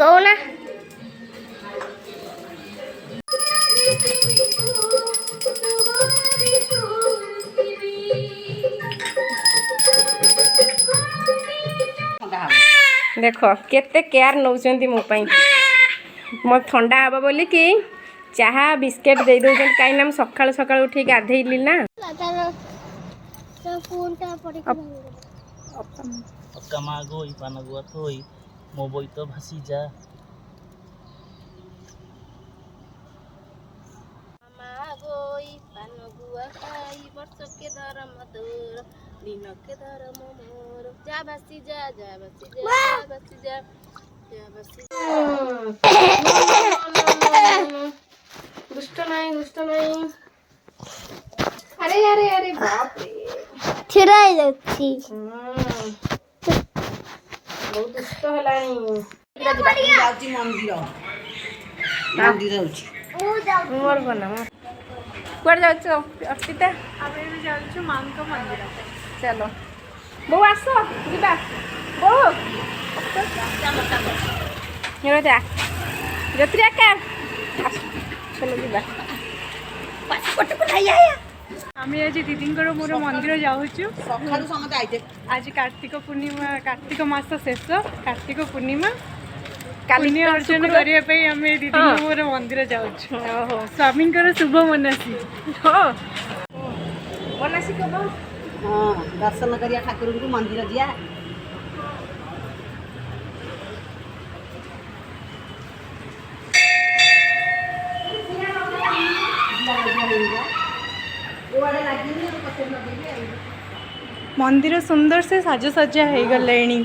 कौन देख केते केयर नौचंती मो पई मो ठंडा हबा बोली कि चाहा बिस्किट दे दउछन काई नाम सकाळ सकाळ उठी गाधेइली ना कमागो इपानगुआ थोई मोबई तो भासी जा कमागो इपानगुआ खाई वर्ष के धर्म तोर दिन के धर्म मोर जा भासी जा जा भासी जा जा भासी जा जा भासी दुष्ट नहीं अरे अरे अरे बाप रे छिराई जाउची बहुत दुष्ट हलानी जाउची मंदिर मंदिर जाउची मोर बना कुआर जाउछ अर्पिता आबे भी जाउछु मांको मंदिर चलो बो आसो जीवा बो चलो जा जत्रिया का चलो जीवा पासपोर्ट को नहीं आया आमी आज दीदींकर मोर मंदिर जाउछु सखालु समते आइते आज कार्तिक पूर्णिमा कार्तिक मास शेष कार्तिक पूर्णिमा काली पुण्य अर्जन करिया पे आमे दीदी मोर मंदिर जाउछु ओहो स्वामींकर शुभ मनसी हो बनासी को हां दर्शन करिया ठाकुर को मंदिर जिया मंदिर सुंदर से साजसज्जा हो गलेनी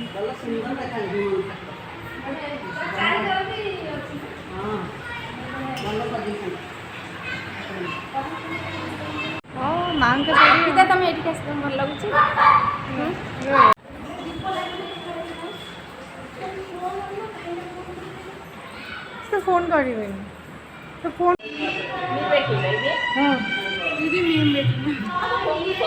माँ का साड़ी तुम एठी आस भल लगुची तो फोन करें तो फोन हाँ दीदी मीम बेटी